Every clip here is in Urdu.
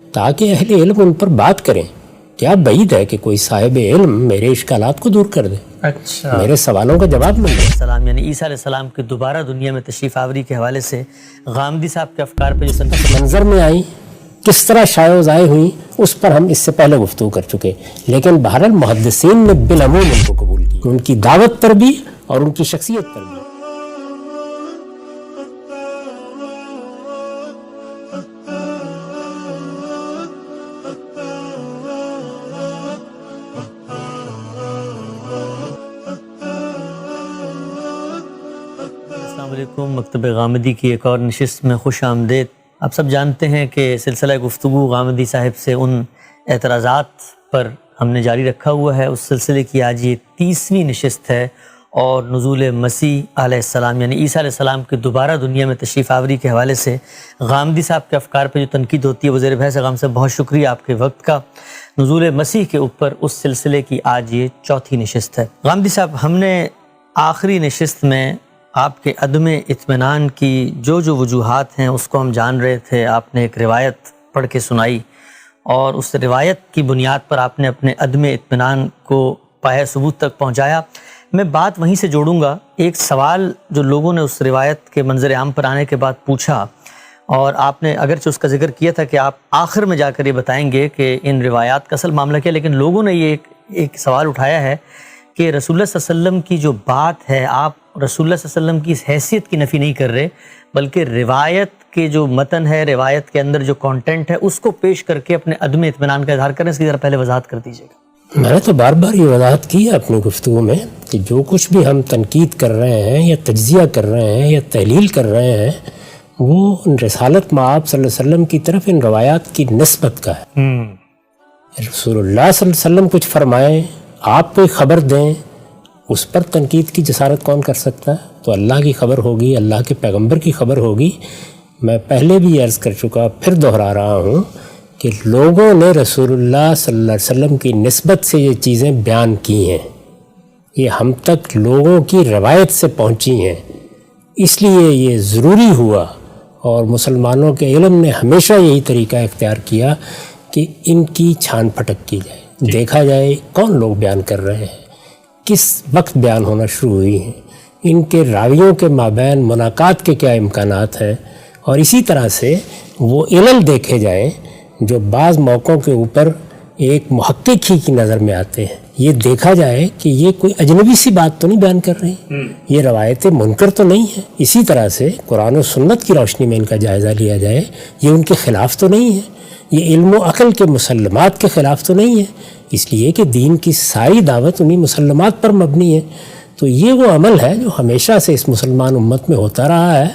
تاکہ اہل علم ان پر بات کریں. کیا بعید ہے کہ کوئی صاحب علم میرے اشکالات کو دور کر دے, اچھا میرے سوالوں کا جواب مل جائے. السلام یعنی عیسیٰ علیہ السلام کے دوبارہ دنیا میں تشریف آوری کے حوالے سے غامدی صاحب کے افکار پہ جو منظر میں آئیں, کس طرح شائع و ضائع ہوئیں, اس پر ہم اس سے پہلے گفتگو کر چکے. لیکن بہرحال محدثین نے بالعموم ان کو قبول کی, ان کی دعوت پر بھی اور ان کی شخصیت پر بھی. السلام علیکم. مکتب غامدی کی ایک اور نشست میں خوش آمدید. آپ سب جانتے ہیں کہ سلسلہ گفتگو غامدی صاحب سے ان اعتراضات پر ہم نے جاری رکھا ہوا ہے. اس سلسلے کی آج یہ 30ویں نشست ہے اور نزول مسیح علیہ السلام یعنی عیسیٰ علیہ السلام کے دوبارہ دنیا میں تشریف آوری کے حوالے سے غامدی صاحب کے افکار پہ جو تنقید ہوتی ہے وہ زیر بحث. غام صاحب بہت شکریہ آپ کے وقت کا. نزول مسیح کے اوپر اس سلسلے کی آج یہ 4تھی نشست ہے. غامدی صاحب, ہم نے آخری نشست میں آپ کے عدم اطمینان کی جو وجوہات ہیں اس کو ہم جان رہے تھے. آپ نے ایک روایت پڑھ کے سنائی اور اس روایت کی بنیاد پر آپ نے اپنے عدم اطمینان کو پایہ ثبوت تک پہنچایا. میں بات وہیں سے جوڑوں گا. ایک سوال جو لوگوں نے اس روایت کے منظر عام پر آنے کے بعد پوچھا, اور آپ نے اگرچہ اس کا ذکر کیا تھا کہ آپ آخر میں جا کر یہ بتائیں گے کہ ان روایات کا اصل معاملہ کیا, لیکن لوگوں نے یہ ایک سوال اٹھایا ہے کہ رسول اللہ صلی اللہ علیہ وسلم کی جو بات ہے, آپ رسول اللہ صلی اللہ علیہ وسلم کی اس حیثیت کی نفی نہیں کر رہے, بلکہ روایت کے جو متن ہے, روایت کے اندر جو کانٹینٹ ہے, اس کو پیش کر کے اپنے عدم اطمینان کا اظہار کریں. اس کی ذرا پہلے وضاحت کر دیجیے گا. میں نے تو بار بار یہ وضاحت کی ہے اپنی گفتگو میں کہ جو کچھ بھی ہم تنقید کر رہے ہیں یا تجزیہ کر رہے ہیں یا تحلیل کر رہے ہیں وہ رسالت مآب صلی اللہ علیہ وسلم کی طرف ان روایات کی نسبت کا ہے. رسول اللہ صلی اللہ علیہ وسلم کچھ فرمائیں, آپ کوئی خبر دیں, اس پر تنقید کی جسارت کون کر سکتا ہے؟ تو اللہ کی خبر ہوگی, اللہ کے پیغمبر کی خبر ہوگی. میں پہلے بھی عرض کر چکا, پھر دہرا رہا ہوں کہ لوگوں نے رسول اللہ صلی اللہ علیہ وسلم کی نسبت سے یہ چیزیں بیان کی ہیں, یہ ہم تک لوگوں کی روایت سے پہنچی ہیں. اس لیے یہ ضروری ہوا اور مسلمانوں کے علم نے ہمیشہ یہی طریقہ اختیار کیا کہ ان کی چھان پھٹک کی جائے, دیکھا جائے کون لوگ بیان کر رہے ہیں, کس وقت بیان ہونا شروع ہوئی ہیں, ان کے راویوں کے مابین مناقات کے کیا امکانات ہیں, اور اسی طرح سے وہ علل دیکھے جائیں جو بعض موقعوں کے اوپر ایک محقق ہی کی نظر میں آتے ہیں. یہ دیکھا جائے کہ یہ کوئی اجنبی سی بات تو نہیں بیان کر رہی, یہ روایت منکر تو نہیں ہے. اسی طرح سے قرآن و سنت کی روشنی میں ان کا جائزہ لیا جائے, یہ ان کے خلاف تو نہیں ہے, یہ علم و عقل کے مسلمات کے خلاف تو نہیں ہے, اس لیے کہ دین کی ساری دعوت انہی مسلمات پر مبنی ہے. تو یہ وہ عمل ہے جو ہمیشہ سے اس مسلمان امت میں ہوتا رہا ہے,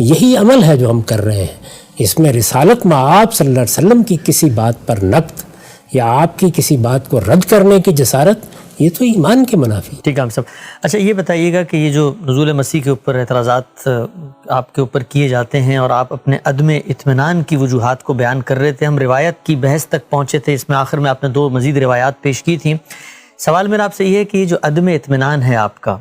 یہی عمل ہے جو ہم کر رہے ہیں. اس میں رسالت مآب صلی اللہ علیہ وسلم کی کسی بات پر نقد یا آپ کی کسی بات کو رد کرنے کی جسارت, یہ تو ایمان کے منافی. ٹھیک ہے ہم سب. اچھا یہ بتائیے گا کہ یہ جو نزول مسیح کے اوپر اعتراضات آپ کے اوپر کیے جاتے ہیں اور آپ اپنے عدم اطمینان کی وجوہات کو بیان کر رہے تھے, ہم روایت کی بحث تک پہنچے تھے, اس میں آخر میں آپ نے 2 مزید روایات پیش کی تھیں. سوال میرا آپ سے یہ ہے کہ یہ جو عدم اطمینان ہے آپ کا,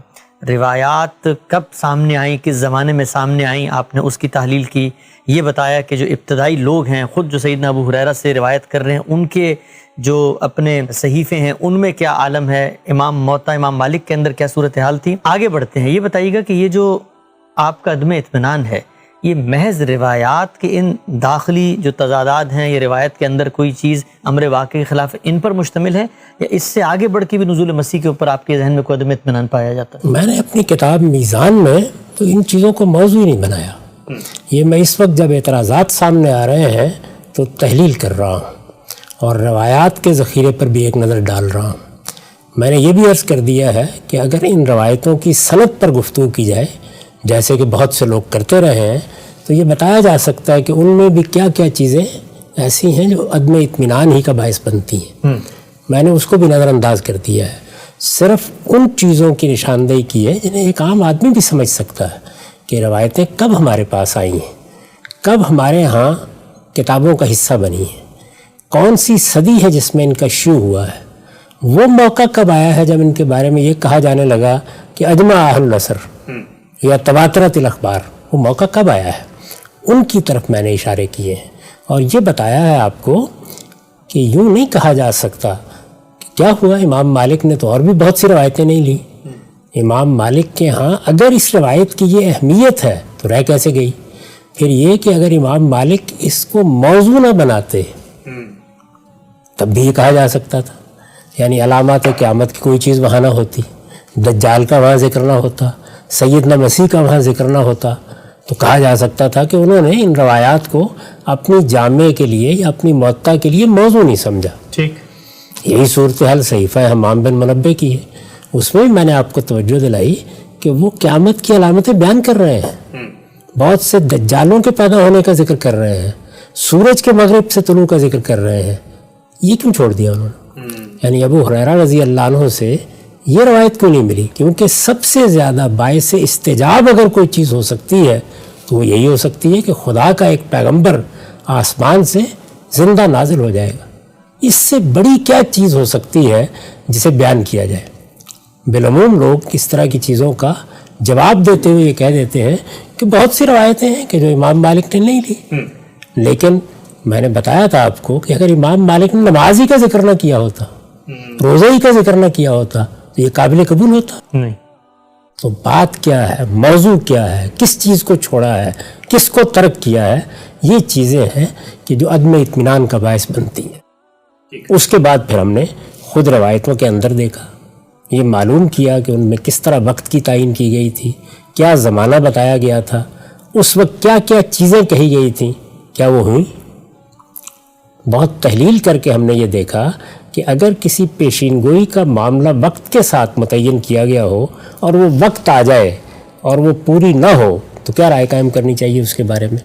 روایات کب سامنے آئیں, کس زمانے میں سامنے آئیں, آپ نے اس کی تحلیل کی. یہ بتایا کہ جو ابتدائی لوگ ہیں, خود جو سیدنا ابو ہریرہ سے روایت کر رہے ہیں, ان کے جو اپنے صحیفے ہیں ان میں کیا عالم ہے, امام موطا امام مالک کے اندر کیا صورتحال تھی. آگے بڑھتے ہیں. یہ بتائیے گا کہ یہ جو آپ کا عدم اطمینان ہے, یہ محض روایات کے ان داخلی جو تضادات ہیں, یہ روایت کے اندر کوئی چیز امر واقع کے خلاف, ان پر مشتمل ہے, یا اس سے آگے بڑھ کے بھی نزول مسیح کے اوپر آپ کے ذہن میں کوئی عدم اطمینان پایا جاتا ہے؟ میں نے اپنی کتاب میزان میں تو ان چیزوں کو موضوع نہیں بنایا. یہ میں اس وقت جب اعتراضات سامنے آ رہے ہیں تو تحلیل کر رہا ہوں اور روایات کے ذخیرے پر بھی ایک نظر ڈال رہا ہوں. میں نے یہ بھی عرض کر دیا ہے کہ اگر ان روایتوں کی سند پر گفتگو کی جائے, جیسے کہ بہت سے لوگ کرتے رہے ہیں, تو یہ بتایا جا سکتا ہے کہ ان میں بھی کیا کیا چیزیں ایسی ہیں جو عدم اطمینان ہی کا باعث بنتی ہیں. میں نے اس کو بھی نظر انداز کر دیا ہے. صرف ان چیزوں کی نشاندہی کی ہے جنہیں ایک عام آدمی بھی سمجھ سکتا ہے کہ روایتیں کب ہمارے پاس آئی ہیں, کب ہمارے ہاں کتابوں کا حصہ بنی ہیں, کون سی صدی ہے جس میں ان کا شروع ہوا ہے, وہ موقع کب آیا ہے جب ان کے بارے میں یہ کہا جانے لگا کہ اجمع اہل العصر یا تواترت الاخبار, وہ موقع کب آیا ہے. ان کی طرف میں نے اشارے کیے ہیں اور یہ بتایا ہے آپ کو کہ یوں نہیں کہا جا سکتا کہ کیا ہوا، امام مالک نے تو اور بھی بہت سی روایتیں نہیں لی. امام مالک کے ہاں اگر اس روایت کی یہ اہمیت ہے تو رہ کیسے گئی؟ پھر یہ کہ اگر امام مالک اس کو موضوع نہ بناتے تب بھی یہ کہا جا سکتا تھا. یعنی علامات قیامت کی کوئی چیز وہاں نہ ہوتی، دجال کا وہاں ذکر نہ ہوتا، سیدنا مسیح کا وہاں ذکر نہ ہوتا، تو کہا جا سکتا تھا کہ انہوں نے ان روایات کو اپنی جامع کے لیے یا اپنی معطا کے لیے موضوع نہیں سمجھا. ٹھیک. یہی صورتحال صحیفہ حمام بن منبع کی ہے. اس میں بھی میں نے آپ کو توجہ دلائی کہ وہ قیامت کی علامتیں بیان کر رہے ہیں، بہت سے دجالوں کے پیدا ہونے کا ذکر کر رہے ہیں، سورج کے مغرب سے طلوع کا ذکر کر رہے ہیں. یہ کیوں چھوڑ دیا انہوں نے؟ یعنی ابو ہریرہ رضی اللہ عنہ سے یہ روایت کیوں نہیں ملی؟ کیونکہ سب سے زیادہ باعث استجاب اگر کوئی چیز ہو سکتی ہے تو وہ یہی ہو سکتی ہے کہ خدا کا ایک پیغمبر آسمان سے زندہ نازل ہو جائے گا. اس سے بڑی کیا چیز ہو سکتی ہے جسے بیان کیا جائے؟ بالعموم لوگ اس طرح کی چیزوں کا جواب دیتے ہوئے یہ کہہ دیتے ہیں کہ بہت سی روایتیں ہیں کہ جو امام مالک نے نہیں لی. لیکن میں نے بتایا تھا آپ کو کہ اگر امام مالک نے نماز ہی کا ذکر نہ کیا ہوتا، روزہ ہی کا ذکر نہ کیا ہوتا تو یہ قابل قبول ہوتا نہیں. تو بات کیا ہے، موضوع کیا ہے، کس چیز کو چھوڑا ہے، کس کو ترک کیا ہے، یہ چیزیں ہیں کہ جو عدم اطمینان کا باعث بنتی ہیں. اس کے بعد پھر ہم نے خود روایتوں کے اندر دیکھا، یہ معلوم کیا کہ ان میں کس طرح وقت کی تعین کی گئی تھی، کیا زمانہ بتایا گیا تھا، اس وقت کیا کیا چیزیں کہی گئی تھیں، کیا وہ ہوئیں. بہت تحلیل کر کے ہم نے یہ دیکھا کہ اگر کسی پیشین گوئی کا معاملہ وقت کے ساتھ متعین کیا گیا ہو اور وہ وقت آ جائے اور وہ پوری نہ ہو تو کیا رائے قائم کرنی چاہیے اس کے بارے میں.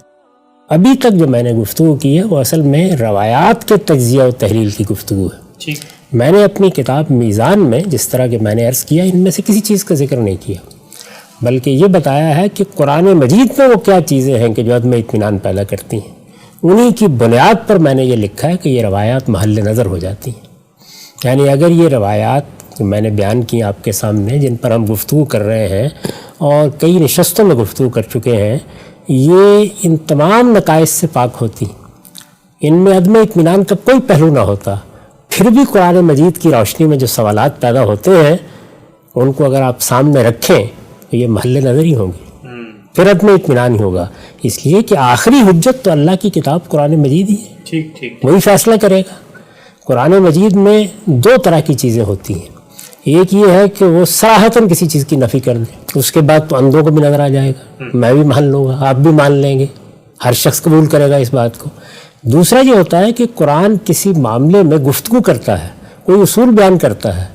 ابھی تک جو میں نے گفتگو کی ہے وہ اصل میں روایات کے تجزیہ و تحلیل کی گفتگو ہے. میں نے اپنی کتاب میزان میں جس طرح کہ میں نے عرض کیا ان میں سے کسی چیز کا ذکر نہیں کیا، بلکہ یہ بتایا ہے کہ قرآن مجید میں وہ کیا چیزیں ہیں کہ جو عدم اطمینان پیدا کرتی ہیں. انہی کی بنیاد پر میں نے یہ لکھا ہے کہ یہ روایات محل نظر ہو جاتی ہیں. یعنی اگر یہ روایات جو میں نے بیان کی آپ کے سامنے، جن پر ہم گفتگو کر رہے ہیں اور کئی نشستوں میں گفتگو کر چکے ہیں، یہ ان تمام نقائص سے پاک ہوتی، ان میں عدم اطمینان کا کوئی پہلو نہ ہوتا، پھر بھی قرآن مجید کی روشنی میں جو سوالات پیدا ہوتے ہیں ان کو اگر آپ سامنے رکھیں تو یہ محل نظر ہی ہوں گی، پھر عدم اطمینان ہی ہوگا. اس لیے کہ آخری حجت تو اللہ کی کتاب قرآن مجید ہی ہے، وہی فیصلہ کرے گا. قرآن مجید میں دو طرح کی چیزیں ہوتی ہیں، ایک یہ ہے کہ وہ صراحتاً کسی چیز کی نفی کر دے، اس کے بعد تو اندھوں کو بھی نظر آ جائے گا، میں بھی مان لوں گا، آپ بھی مان لیں گے، ہر شخص قبول کرے گا اس بات کو. دوسرا یہ ہوتا ہے کہ قرآن کسی معاملے میں گفتگو کرتا ہے، کوئی اصول بیان کرتا ہے،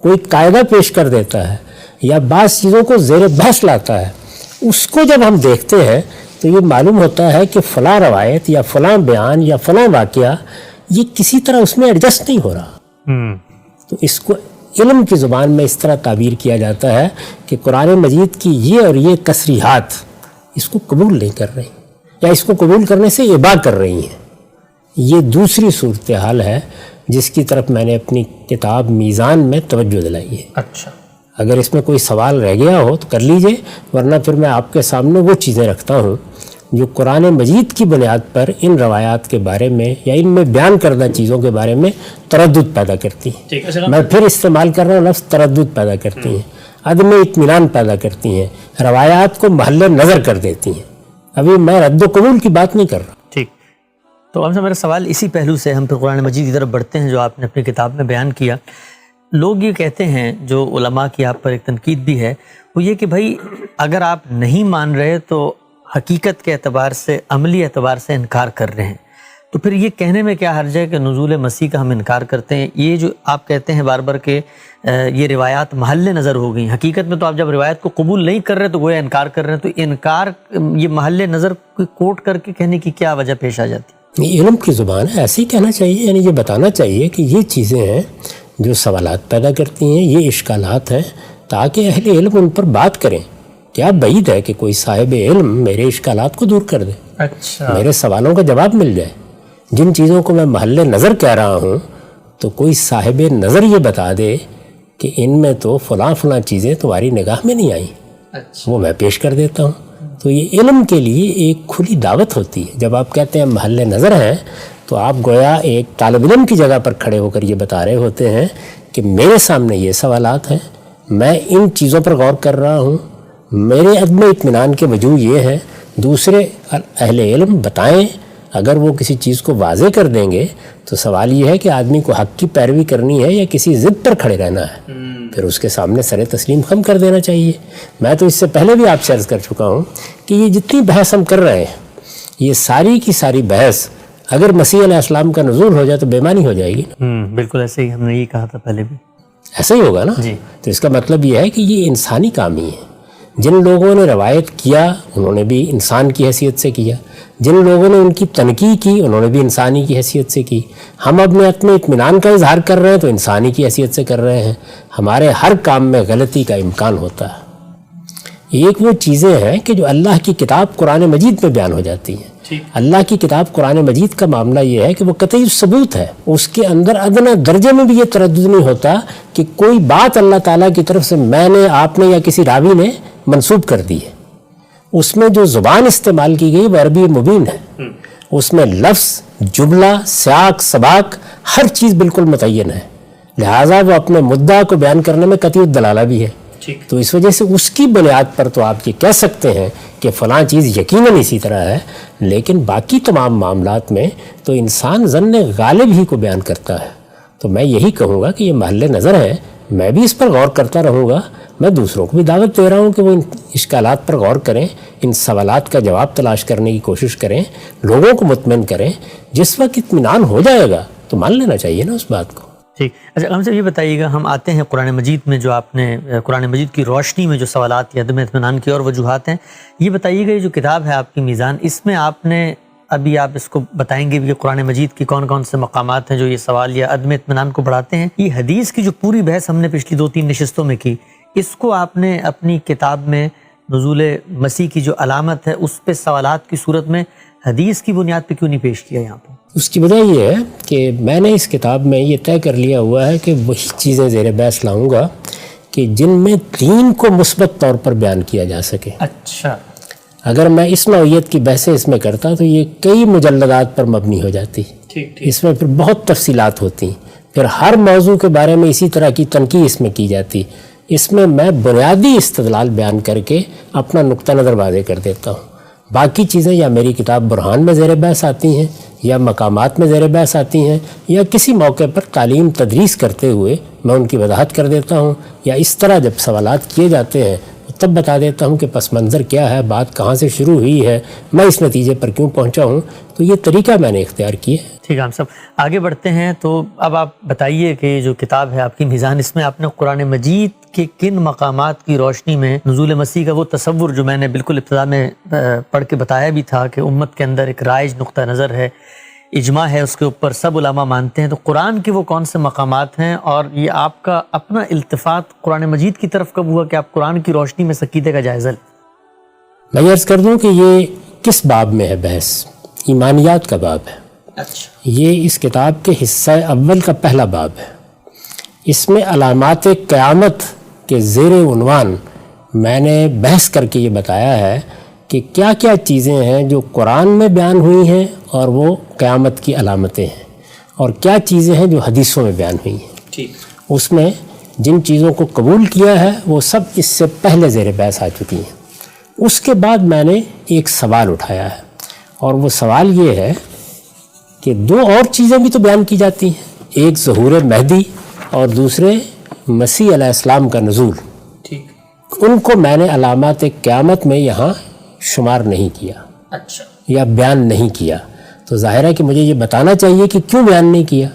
کوئی قاعدہ پیش کر دیتا ہے یا بعض چیزوں کو زیر بحث لاتا ہے. اس کو جب ہم دیکھتے ہیں تو یہ معلوم ہوتا ہے کہ فلاں روایت یا فلاں بیان یا فلاں واقعہ یہ کسی طرح اس میں ایڈجسٹ نہیں ہو رہا. تو اس کو علم کی زبان میں اس طرح تعبیر کیا جاتا ہے کہ قرآن مجید کی یہ اور یہ تصریحات اس کو قبول نہیں کر رہی یا اس کو قبول کرنے سے ابا کر رہی ہیں. یہ دوسری صورتحال ہے جس کی طرف میں نے اپنی کتاب میزان میں توجہ دلائی ہے. اچھا، اگر اس میں کوئی سوال رہ گیا ہو تو کر لیجئے، ورنہ پھر میں آپ کے سامنے وہ چیزیں رکھتا ہوں جو قرآن مجید کی بنیاد پر ان روایات کے بارے میں یا ان میں بیان کردہ چیزوں کے بارے میں تردد پیدا کرتی ہیں. میں پھر استعمال کر رہا ہوں لفظ تردد پیدا کرتی ہیں، عدم اطمینان پیدا کرتی ہیں، روایات کو محل نظر کر دیتی ہیں. ابھی میں رد و قبول کی بات نہیں کر رہا. ٹھیک. تو ہم سے میرا سوال اسی پہلو سے ہم پھر قرآن مجید کی طرف بڑھتے ہیں جو آپ نے اپنی کتاب میں بیان کیا. لوگ یہ کہتے ہیں، جو علماء کی آپ پر ایک تنقید بھی ہے، وہ یہ کہ بھائی اگر آپ نہیں مان رہے تو حقیقت کے اعتبار سے، عملی اعتبار سے انکار کر رہے ہیں، تو پھر یہ کہنے میں کیا حرج ہے کہ نزول مسیح کا ہم انکار کرتے ہیں؟ یہ جو آپ کہتے ہیں بار بار کہ یہ روایات محل نظر ہو گئیں، حقیقت میں تو آپ جب روایت کو قبول نہیں کر رہے تو گویا انکار کر رہے ہیں، تو انکار یہ محل نظر کوئی کوٹ کر کے کہنے کی کیا وجہ پیش آ جاتی؟ یہ علم کی زبان ہے، ایسے ہی کہنا چاہیے. یعنی یہ بتانا چاہیے کہ یہ چیزیں ہیں جو سوالات پیدا کرتی ہیں، یہ اشکالات ہیں، تاکہ اہل علم ان پر بات کریں. کیا بعید ہے کہ کوئی صاحب علم میرے اشکالات کو دور کر دے، اچھا، میرے سوالوں کا جواب مل جائے. جن چیزوں کو میں محل نظر کہہ رہا ہوں تو کوئی صاحب نظر یہ بتا دے کہ ان میں تو فلاں فلاں چیزیں تمہاری نگاہ میں نہیں آئیں، وہ میں پیش کر دیتا ہوں. تو یہ علم کے لیے ایک کھلی دعوت ہوتی ہے. جب آپ کہتے ہیں محل نظر ہیں تو آپ گویا ایک طالب علم کی جگہ پر کھڑے ہو کر یہ بتا رہے ہوتے ہیں کہ میرے سامنے یہ سوالات ہیں, میں ان چیزوں پر غور کر رہا ہوں, میرے عدم اطمینان کے وجوہ یہ ہے, دوسرے اہل علم بتائیں. اگر وہ کسی چیز کو واضح کر دیں گے تو سوال یہ ہے کہ آدمی کو حق کی پیروی کرنی ہے یا کسی ضد پر کھڑے رہنا ہے, پھر اس کے سامنے سر تسلیم خم کر دینا چاہیے. میں تو اس سے پہلے بھی آپ سے عرض کر چکا ہوں کہ یہ جتنی بحث ہم کر رہے ہیں, یہ ساری کی ساری بحث اگر مسیح علیہ السلام کا نزول ہو جائے تو بے معنی ہو جائے گی. بالکل ایسے ہی ہم نے یہ کہا تھا پہلے بھی, ایسا ہی ہوگا نا. تو اس کا مطلب یہ ہے کہ یہ انسانی کام ہی ہے. جن لوگوں نے روایت کیا انہوں نے بھی انسان کی حیثیت سے کیا, جن لوگوں نے ان کی تنقید کی انہوں نے بھی انسانی کی حیثیت سے کی. ہم اپنے اطمینان کا اظہار کر رہے ہیں تو انسانی کی حیثیت سے کر رہے ہیں. ہمارے ہر کام میں غلطی کا امکان ہوتا ہے. ایک وہ چیزیں ہیں کہ جو اللہ کی کتاب قرآن مجید میں بیان ہو جاتی ہیں. اللہ کی کتاب قرآن مجید کا معاملہ یہ ہے کہ وہ قطعی ثبوت ہے, اس کے اندر ادنا درجے میں بھی یہ تردد نہیں ہوتا کہ کوئی بات اللہ تعالیٰ کی طرف سے میں نے, آپ نے یا کسی راوی نے منسوب کر دی ہے. اس میں جو زبان استعمال کی گئی وہ عربی مبین ہے, اس میں لفظ, جملہ, سیاق, سباق ہر چیز بالکل متعین ہے, لہٰذا وہ اپنے مدعا کو بیان کرنے میں قطعی الدلالہ بھی ہے. تو اس وجہ سے اس کی بنیاد پر تو آپ یہ کہہ سکتے ہیں کہ فلاں چیز یقیناً اسی طرح ہے, لیکن باقی تمام معاملات میں تو انسان ظن غالب ہی کو بیان کرتا ہے. تو میں یہی کہوں گا کہ یہ محل نظر ہے, میں بھی اس پر غور کرتا رہوں گا. میں دوسروں کو بھی دعوت دے رہا ہوں کہ وہ ان اشکالات پر غور کریں, ان سوالات کا جواب تلاش کرنے کی کوشش کریں, لوگوں کو مطمئن کریں. جس وقت اطمینان ہو جائے گا تو مان لینا چاہیے نا اس بات کو. ٹھیک. اچھا ہم سے یہ بتائیے گا, ہم آتے ہیں قرآن مجید میں, جو آپ نے قرآن مجید کی روشنی میں جو سوالات یا عدم اطمینان کی اور وجوہات ہیں, یہ بتائیے گا یہ جو کتاب ہے آپ کی میزان, اس میں آپ نے ابھی آپ اس کو بتائیں گے کہ قرآن مجید کی کون کون سے مقامات ہیں جو یہ سوال یا عدم اطمینان کو بڑھاتے ہیں. یہ حدیث کی جو پوری بحث ہم نے پچھلی 2-3 نشستوں میں کی, اس کو آپ نے اپنی کتاب میں نزول مسیح کی جو علامت ہے اس پہ سوالات کی صورت میں حدیث کی بنیاد پہ کیوں نہیں پیش کیا یہاں پہ؟ اس کی وجہ یہ ہے کہ میں نے اس کتاب میں یہ طے کر لیا ہوا ہے کہ وہی چیزیں زیر بحث لاؤں گا کہ جن میں دین کو مثبت طور پر بیان کیا جا سکے. اچھا. اگر میں اس نوعیت کی بحثیں اس میں کرتا تو یہ کئی مجلدات پر مبنی ہو جاتی. اس میں پھر بہت تفصیلات ہوتی, پھر ہر موضوع کے بارے میں اسی طرح کی تنقید اس میں کی جاتی. اس میں میں بنیادی استدلال بیان کر کے اپنا نقطہ نظر واضح کر دیتا ہوں. باقی چیزیں یا میری کتاب برہان میں زیر بحث آتی ہیں, یا مقامات میں زیر بحث آتی ہیں, یا کسی موقع پر تعلیم تدریس کرتے ہوئے میں ان کی وضاحت کر دیتا ہوں, یا اس طرح جب سوالات کیے جاتے ہیں تب بتا دیتا ہوں کہ پس منظر کیا ہے, بات کہاں سے شروع ہوئی ہے, میں اس نتیجے پر کیوں پہنچا ہوں. تو یہ طریقہ میں نے اختیار کیا. ٹھیک ہے, ہم سب آگے بڑھتے ہیں. تو اب آپ بتائیے کہ جو کتاب ہے آپ کی میزان, اس میں آپ نے قرآن مجید کے کن مقامات کی روشنی میں نزول مسیح کا وہ تصور جو میں نے بالکل ابتدا میں پڑھ کے بتایا بھی تھا کہ امت کے اندر ایک رائج نقطہ نظر ہے, اجماع ہے اس کے اوپر, سب علماء مانتے ہیں, تو قرآن کے وہ کون سے مقامات ہیں, اور یہ آپ کا اپنا التفات قرآن مجید کی طرف کب ہوا کہ آپ قرآن کی روشنی میں عقیدے کا جائزہ لیں؟ میں عرض کر دوں کہ یہ کس باب میں ہے بحث, ایمانیات کا باب ہے. اچھا. یہ اس کتاب کے حصہ اول کا پہلا باب ہے. اس میں علامات قیامت کے زیر عنوان میں نے بحث کر کے یہ بتایا ہے کہ کیا کیا چیزیں ہیں جو قرآن میں بیان ہوئی ہیں اور وہ قیامت کی علامتیں ہیں, اور کیا چیزیں ہیں جو حدیثوں میں بیان ہوئی ہیں. ٹھیک. اس میں جن چیزوں کو قبول کیا ہے وہ سب اس سے پہلے زیر بحث آ چکی ہیں. اس کے بعد میں نے ایک سوال اٹھایا ہے, اور وہ سوال یہ ہے کہ دو اور چیزیں بھی تو بیان کی جاتی ہیں, ایک ظہور مہدی اور دوسرے مسیح علیہ السلام کا نزول. ٹھیک. ان کو میں نے علامات قیامت میں یہاں شمار نہیں کیا. اچھا. یا بیان نہیں کیا. تو ظاہر ہے کہ مجھے یہ بتانا چاہیے کہ کیوں بیان نہیں کیا.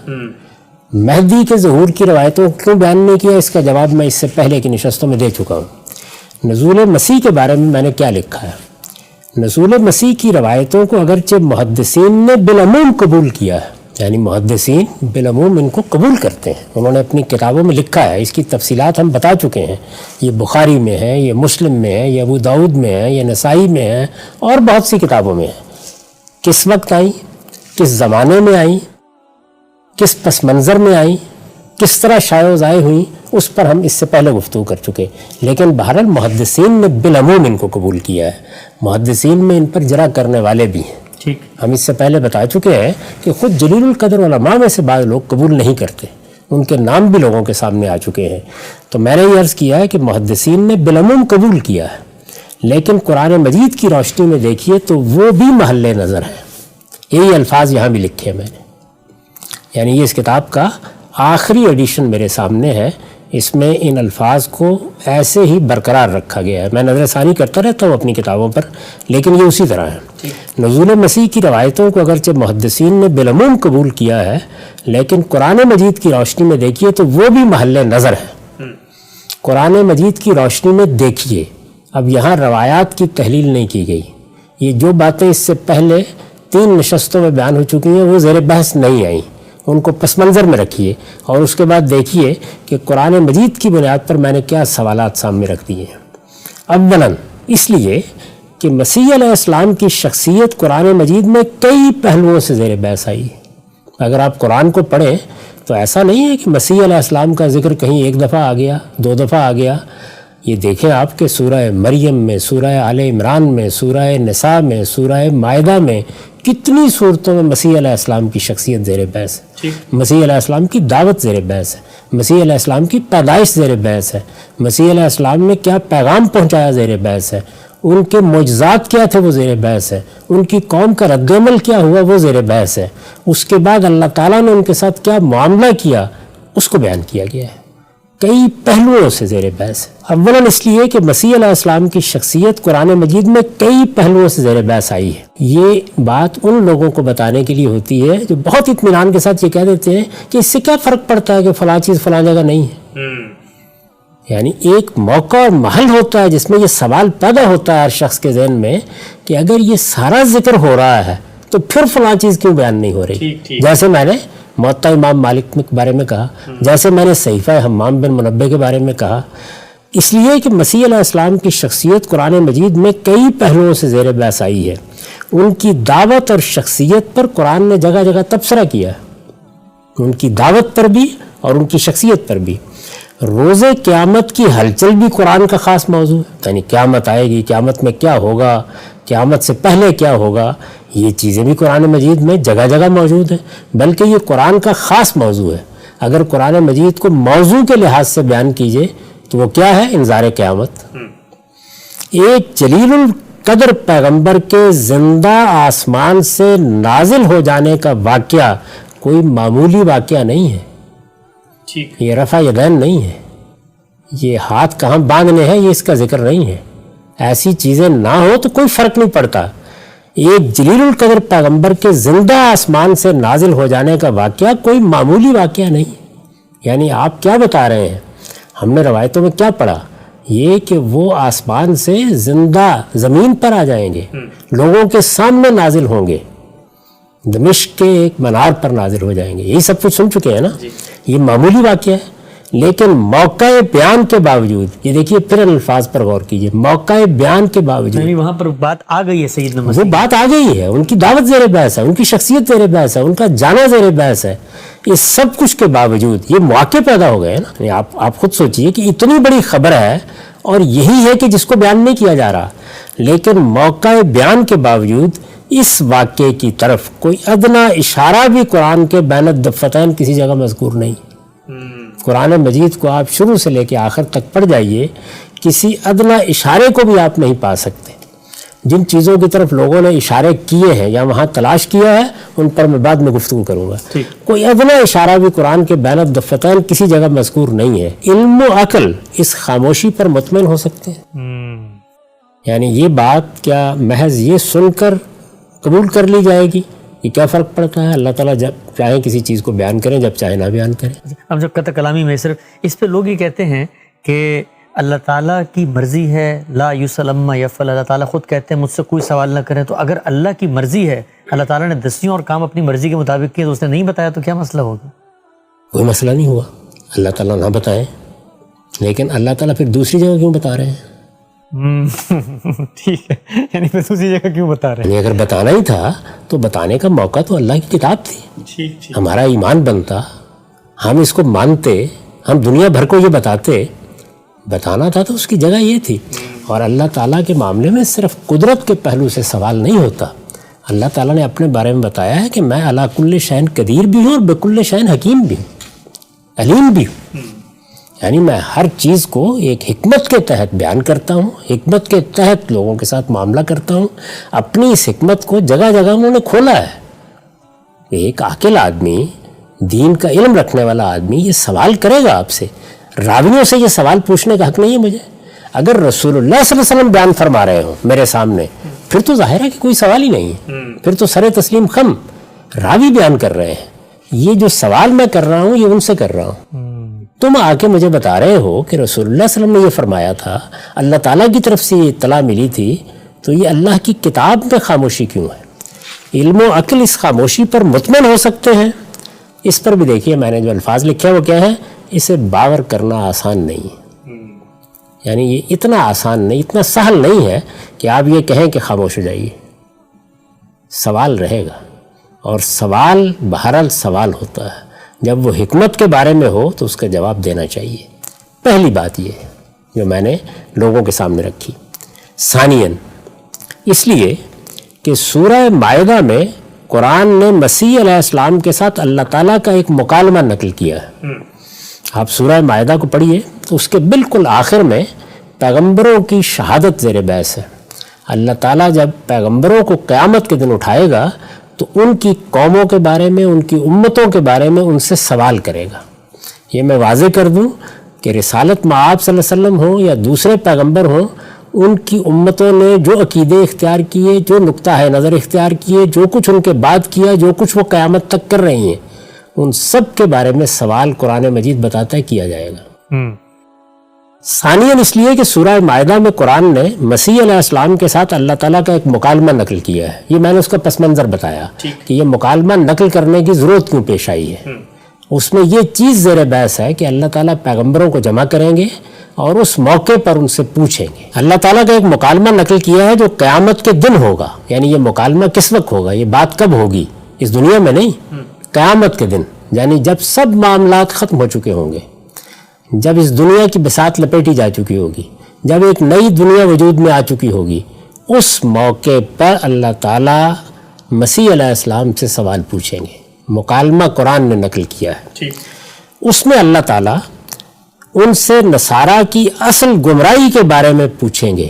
مہدی کے ظہور کی روایتوں کیوں بیان نہیں کیا, اس کا جواب میں اس سے پہلے کی نشستوں میں دے چکا ہوں. نزول مسیح کے بارے میں نے کیا لکھا ہے. نزول مسیح کی روایتوں کو اگرچہ محدثین نے بالعموم قبول کیا ہے, یعنی محدثین بالعموم ان کو قبول کرتے ہیں, انہوں نے اپنی کتابوں میں لکھا ہے, اس کی تفصیلات ہم بتا چکے ہیں. یہ بخاری میں ہے, یہ مسلم میں ہے, یہ ابو داؤد میں ہے, یہ نسائی میں ہے, اور بہت سی کتابوں میں ہے. کس وقت آئیں, کس زمانے میں آئیں, کس پس منظر میں آئیں, کس طرح شائع و ضائع ہوئیں, اس پر ہم اس سے پہلے گفتگو کر چکے، لیکن بہرحال محدثین نے بالعموم ان کو قبول کیا ہے، محدثین میں ان پر جرا کرنے والے بھی ہیں۔ ٹھیک، ہم اس سے پہلے بتا چکے ہیں کہ خود جلیل القدر علماء میں سے بعض لوگ قبول نہیں کرتے، ان کے نام بھی لوگوں کے سامنے آ چکے ہیں۔ تو میں نے یہ عرض کیا ہے کہ محدثین نے بالعموم قبول کیا ہے، لیکن قرآن مجید کی روشنی میں دیکھیے تو وہ بھی محل نظر ہے۔ یہی الفاظ یہاں بھی لکھے ہیں میں نے، یعنی یہ اس کتاب کا آخری ایڈیشن میرے سامنے ہے، اس میں ان الفاظ کو ایسے ہی برقرار رکھا گیا ہے۔ میں نظر ثانی کرتا رہتا ہوں اپنی کتابوں پر، لیکن یہ اسی طرح ہے۔ نزول مسیح کی روایتوں کو اگرچہ محدثین نے بالعموم قبول کیا ہے، لیکن قرآن مجید کی روشنی میں دیکھیے تو وہ بھی محل نظر ہے۔ قرآن مجید کی روشنی میں دیکھیے، اب یہاں روایات کی تحلیل نہیں کی گئی، یہ جو باتیں اس سے پہلے 3 نشستوں میں بیان ہو چکی ہیں وہ زیر بحث نہیں آئیں، ان کو پس منظر میں رکھیے اور اس کے بعد دیکھیے کہ قرآن مجید کی بنیاد پر میں نے کیا سوالات سامنے رکھ دیے ہیں۔ اولاً اس لیے کہ مسیح علیہ السلام کی شخصیت قرآن مجید میں کئی پہلوؤں سے زیر بحث آئی ہے۔ اگر آپ قرآن کو پڑھیں تو ایسا نہیں ہے کہ مسیح علیہ السلام کا ذکر کہیں 1 دفعہ آ گیا، 2 دفعہ آ گیا۔ یہ دیکھیں آپ کہ سورہ مریم میں، سورہ آل عمران میں، سورہ نساء میں، سورہ مائدہ میں کتنی صورتوں میں مسیح علیہ السلام کی شخصیت زیر بحث ہے، مسیح علیہ السلام کی دعوت زیر بحث ہے، مسیح علیہ السلام کی پیدائش زیر بحث ہے، مسیح علیہ السلام نے کیا پیغام پہنچایا زیر بحث ہے، ان کے معجزات کیا تھے وہ زیر بحث ہے، ان کی قوم کا رد عمل کیا ہوا وہ زیر بحث ہے، اس کے بعد اللہ تعالیٰ نے ان کے ساتھ کیا معاملہ کیا اس کو بیان کیا گیا ہے، کئی پہلوؤں سے زیر بحث ہے۔ اولاً اس لیے کہ مسیح علیہ السلام کی شخصیت قرآن مجید میں کئی پہلوؤں سے زیر بحث آئی ہے۔ یہ بات ان لوگوں کو بتانے کے لیے ہوتی ہے جو بہت اطمینان کے ساتھ یہ کہہ دیتے ہیں کہ اس سے کیا فرق پڑتا ہے کہ فلاں چیز فلاں جگہ نہیں ہے۔ یعنی ایک موقع اور محل ہوتا ہے جس میں یہ سوال پیدا ہوتا ہے ہر شخص کے ذہن میں کہ اگر یہ سارا ذکر ہو رہا ہے تو پھر فلاں چیز کیوں بیان نہیں ہو رہی۔ جیسے میں نے موطا امام مالک کے بارے میں کہا، جیسے میں نے صحیفہ حمام بن منبہ کے بارے میں کہا، اس لیے کہ مسیح علیہ السلام کی شخصیت قرآن مجید میں کئی پہلوؤں سے زیر بحث آئی ہے۔ ان کی دعوت اور شخصیت پر قرآن نے جگہ جگہ تبصرہ کیا، ان کی دعوت پر بھی اور ان کی شخصیت پر بھی۔ روز قیامت کی ہلچل بھی قرآن کا خاص موضوع ہے، یعنی قیامت آئے گی، قیامت میں کیا ہوگا، قیامت سے پہلے کیا ہوگا، یہ چیزیں بھی قرآن مجید میں جگہ جگہ موجود ہیں، بلکہ یہ قرآن کا خاص موضوع ہے۔ اگر قرآن مجید کو موضوع کے لحاظ سے بیان کیجئے تو وہ کیا ہے؟ انذار قیامت۔ ایک جلیل القدر پیغمبر کے زندہ آسمان سے نازل ہو جانے کا واقعہ کوئی معمولی واقعہ نہیں ہے، یہ رفع یدین نہیں ہے، یہ ہاتھ کہاں باندھنے ہیں یہ اس کا ذکر نہیں ہے۔ ایسی چیزیں نہ ہو تو کوئی فرق نہیں پڑتا۔ ایک جلیل القدر پیغمبر کے زندہ آسمان سے نازل ہو جانے کا واقعہ کوئی معمولی واقعہ نہیں ہے۔ یعنی آپ کیا بتا رہے ہیں؟ ہم نے روایتوں میں کیا پڑھا؟ یہ کہ وہ آسمان سے زندہ زمین پر آ جائیں گے، لوگوں کے سامنے نازل ہوں گے، دمشق کے ایک منار پر نازل ہو جائیں گے، یہی سب کچھ سن چکے ہیں نا۔ یہ معمولی واقعہ ہے، لیکن موقع بیان کے باوجود، یہ دیکھیے پھر الفاظ پر غور کیجئے، موقع بیان کے باوجود وہاں پر بات آ گئی ہے سیدنا وہ مسیح، بات آ گئی ہے، ان کی دعوت زیر بحث ہے، ان کی شخصیت زیر بحث ہے، ان کا جانا زیر بحث ہے، یہ سب کچھ کے باوجود یہ مواقع پیدا ہو گئے نا۔ آپ خود سوچئے کہ اتنی بڑی خبر ہے اور یہی ہے کہ جس کو بیان نہیں کیا جا رہا، لیکن موقع بیان کے باوجود اس واقعے کی طرف کوئی ادنا اشارہ بھی قرآن کے بین الدفتین کسی جگہ مذکور نہیں۔ قرآن مجید کو آپ شروع سے لے کے آخر تک پڑھ جائیے، کسی ادنا اشارے کو بھی آپ نہیں پا سکتے۔ جن چیزوں کی طرف لوگوں نے اشارے کیے ہیں یا وہاں تلاش کیا ہے ان پر میں بعد میں گفتگو کروں گا، کوئی ادنا اشارہ بھی قرآن کے بین الدفتین کسی جگہ مذکور نہیں ہے۔ علم و عقل اس خاموشی پر مطمئن ہو سکتے ہیں؟ یعنی یہ بات کیا محض یہ سن کر قبول کر لی جائے گی؟ یہ کیا فرق پڑتا ہے؟ اللہ تعالیٰ جب چاہیں کسی چیز کو بیان کریں، جب چاہیں نہ بیان کریں۔ اب جب قطع کلامی میں صرف اس پہ لوگ یہ کہتے ہیں کہ اللہ تعالیٰ کی مرضی ہے، لا یسأل عما یفعل، اللہ تعالیٰ خود کہتے ہیں مجھ سے کوئی سوال نہ کریں، تو اگر اللہ کی مرضی ہے، اللہ تعالیٰ نے دستیوں اور کام اپنی مرضی کے مطابق کیے تو اس نے نہیں بتایا تو کیا مسئلہ ہوگا؟ کوئی مسئلہ نہیں ہوا، اللہ تعالیٰ نہ بتائیں، لیکن اللہ تعالیٰ پھر دوسری جگہ کیوں بتا رہے ہیں؟ ٹھیک ہے، یعنی پھر دوسری جگہ کیوں بتا رہے ہیں؟ اگر بتانا ہی تھا تو بتانے کا موقع تو اللہ کی کتاب تھی، ہمارا ایمان بنتا، ہم اس کو مانتے ہم دنیا بھر کو یہ بتانا تھا تو اس کی جگہ یہ تھی. اور اللہ تعالیٰ کے معاملے میں صرف قدرت کے پہلو سے سوال نہیں ہوتا. اللہ تعالیٰ نے اپنے بارے میں بتایا ہے کہ میں علی کل شیء قدیر بھی ہوں اور بکل شیء حکیم بھی ہوں، علیم بھی ہوں. یعنی میں ہر چیز کو ایک حکمت کے تحت بیان کرتا ہوں، حکمت کے تحت لوگوں کے ساتھ معاملہ کرتا ہوں. اپنی اس حکمت کو جگہ جگہ انہوں نے کھولا ہے. ایک عاقل آدمی، دین کا علم رکھنے والا آدمی یہ سوال کرے گا آپ سے. راویوں سے یہ سوال پوچھنے کا حق نہیں ہے مجھے. اگر رسول اللہ صلی اللہ علیہ وسلم بیان فرما رہے ہوں میرے سامنے، پھر تو ظاہر ہے کہ کوئی سوال ہی نہیں ہے، پھر تو سر تسلیم خم. راوی بیان کر رہے ہیں، یہ جو سوال میں کر رہا ہوں یہ ان سے کر رہا ہوں. تم آ کے مجھے بتا رہے ہو کہ رسول اللہ صلی اللہ علیہ وسلم نے یہ فرمایا تھا، اللہ تعالیٰ کی طرف سے یہ اطلاع ملی تھی، تو یہ اللہ کی کتاب میں خاموشی کیوں ہے؟ علم و عقل اس خاموشی پر مطمئن ہو سکتے ہیں. اس پر بھی دیکھیے میں نے جو الفاظ لکھے ہیں وہ کیا ہے، اسے باور کرنا آسان نہیں ہے. یعنی یہ اتنا آسان نہیں، اتنا سہل نہیں ہے کہ آپ یہ کہیں کہ خاموش ہو جائیے. سوال رہے گا، اور سوال بہرحال سوال ہوتا ہے. جب وہ حکمت کے بارے میں ہو تو اس کا جواب دینا چاہیے. پہلی بات یہ ہے جو میں نے لوگوں کے سامنے رکھی. ثانیاً اس لیے کہ سورہ مائدہ میں قرآن نے مسیح علیہ السلام کے ساتھ اللہ تعالیٰ کا ایک مکالمہ نقل کیا ہے. آپ سورہ مائدہ کو پڑھیے تو اس کے بالکل آخر میں پیغمبروں کی شہادت زیر بحث ہے. اللہ تعالیٰ جب پیغمبروں کو قیامت کے دن اٹھائے گا تو ان کی قوموں کے بارے میں، ان کی امتوں کے بارے میں ان سے سوال کرے گا. یہ میں واضح کر دوں کہ رسالت مآب صلی اللہ علیہ وسلم ہوں یا دوسرے پیغمبر ہوں، ان کی امتوں نے جو عقیدے اختیار کیے، جو نقطہ نظر اختیار کیے، جو کچھ ان کے بعد کیا، جو کچھ وہ قیامت تک کر رہی ہیں، ان سب کے بارے میں سوال قرآن مجید بتاتا ہے کیا جائے گا. ثانیاً اس لیے کہ سورہ مائدہ میں قرآن نے مسیح علیہ السلام کے ساتھ اللہ تعالیٰ کا ایک مکالمہ نقل کیا ہے. یہ میں نے اس کا پس منظر بتایا کہ یہ مکالمہ نقل کرنے کی ضرورت کیوں پیش آئی ہے. اس میں یہ چیز زیر بحث ہے کہ اللہ تعالیٰ پیغمبروں کو جمع کریں گے اور اس موقع پر ان سے پوچھیں گے. اللہ تعالیٰ کا ایک مکالمہ نقل کیا ہے جو قیامت کے دن ہوگا. یعنی یہ مکالمہ کس وقت ہوگا، یہ بات کب ہوگی؟ اس دنیا میں نہیں، قیامت کے دن. یعنی جب سب معاملات ختم ہو چکے ہوں گے، جب اس دنیا کی بساط لپیٹی جا چکی ہوگی، جب ایک نئی دنیا وجود میں آ چکی ہوگی، اس موقع پر اللہ تعالیٰ مسیح علیہ السلام سے سوال پوچھیں گے. مکالمہ قرآن نے نقل کیا ہے. اس میں اللہ تعالیٰ ان سے نصارہ کی اصل گمراہی کے بارے میں پوچھیں گے.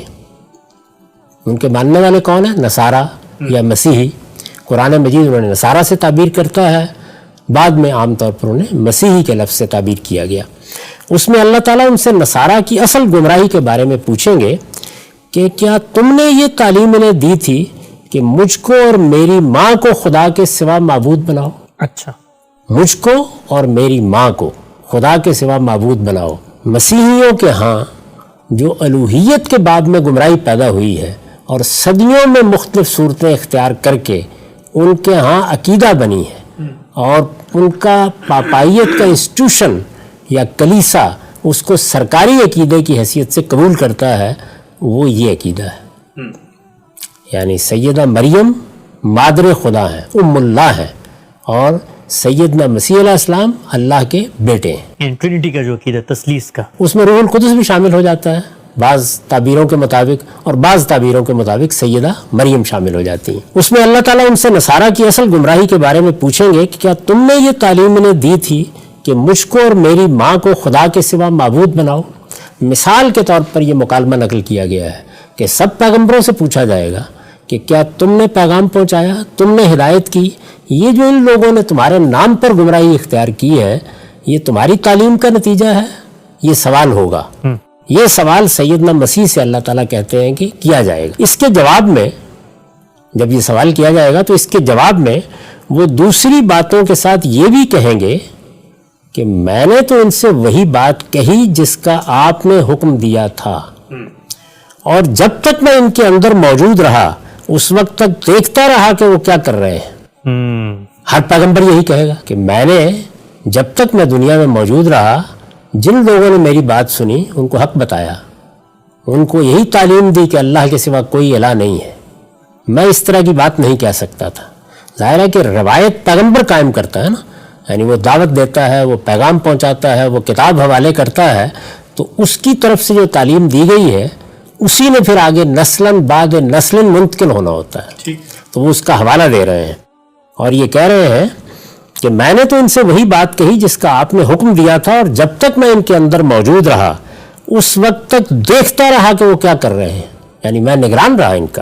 ان کے ماننے والے کون ہیں؟ نصارہ یا مسیحی. قرآن مجید انہوں نے نصارہ سے تعبیر کرتا ہے، بعد میں عام طور پر انہیں مسیحی کے لفظ سے تعبیر کیا گیا. اس میں اللہ تعالیٰ ان سے نصارہ کی اصل گمراہی کے بارے میں پوچھیں گے کہ کیا تم نے یہ تعلیم انہیں دی تھی کہ مجھ کو اور میری ماں کو خدا کے سوا معبود بناؤ؟ اچھا، مجھ کو اور میری ماں کو خدا کے سوا معبود بناؤ. مسیحیوں کے ہاں جو الوہیت کے بعد میں گمراہی پیدا ہوئی ہے اور صدیوں میں مختلف صورتیں اختیار کر کے ان کے ہاں عقیدہ بنی ہے اور ان کا پاپائیت کا انسٹیٹیوشن یا کلیسا اس کو سرکاری عقیدے کی حیثیت سے قبول کرتا ہے، وہ یہ عقیدہ ہے. یعنی سیدہ مریم مادر خدا ہیں، ام اللہ ہیں، اور سیدنا مسیح علیہ السلام اللہ کے بیٹے ہیں. ٹرینٹی کا جو عقیدہ تثلیث کا، اس میں روح القدس بھی شامل ہو جاتا ہے بعض تعبیروں کے مطابق، اور بعض تعبیروں کے مطابق سیدہ مریم شامل ہو جاتی ہیں. اس میں اللہ تعالیٰ ان سے نصارہ کی اصل گمراہی کے بارے میں پوچھیں گے کہ کیا تم نے یہ تعلیم انہیں دی تھی کہ مجھ کو اور میری ماں کو خدا کے سوا معبود بناؤ. مثال کے طور پر یہ مکالمہ نقل کیا گیا ہے کہ سب پیغمبروں سے پوچھا جائے گا کہ کیا تم نے پیغام پہنچایا، تم نے ہدایت کی، یہ جو ان لوگوں نے تمہارے نام پر گمراہی اختیار کی ہے یہ تمہاری تعلیم کا نتیجہ ہے؟ یہ سوال ہوگا. یہ سوال سیدنا مسیح سے اللہ تعالیٰ کہتے ہیں کہ کیا جائے گا. اس کے جواب میں جب یہ سوال کیا جائے گا تو اس کے جواب میں وہ دوسری باتوں کے ساتھ یہ بھی کہیں گے کہ میں نے تو ان سے وہی بات کہی جس کا آپ نے حکم دیا تھا، اور جب تک میں ان کے اندر موجود رہا اس وقت تک دیکھتا رہا کہ وہ کیا کر رہے ہیں. ہر پیغمبر یہی کہے گا کہ میں نے جب تک میں دنیا میں موجود رہا جن لوگوں نے میری بات سنی ان کو حق بتایا، ان کو یہی تعلیم دی کہ اللہ کے سوا کوئی الہ نہیں ہے. میں اس طرح کی بات نہیں کہہ سکتا تھا. ظاہر ہے کہ روایت پیغمبر قائم کرتا ہے نا، یعنی وہ دعوت دیتا ہے، وہ پیغام پہنچاتا ہے، وہ کتاب حوالے کرتا ہے، تو اس کی طرف سے جو تعلیم دی گئی ہے اسی نے پھر آگے نسلاً بعد نسل منتقل ہونا ہوتا ہے، تو وہ اس کا حوالہ دے رہے ہیں اور یہ کہہ رہے ہیں کہ میں نے تو ان سے وہی بات کہی جس کا آپ نے حکم دیا تھا، اور جب تک میں ان کے اندر موجود رہا اس وقت تک دیکھتا رہا کہ وہ کیا کر رہے ہیں، یعنی میں نگران رہا ان کا،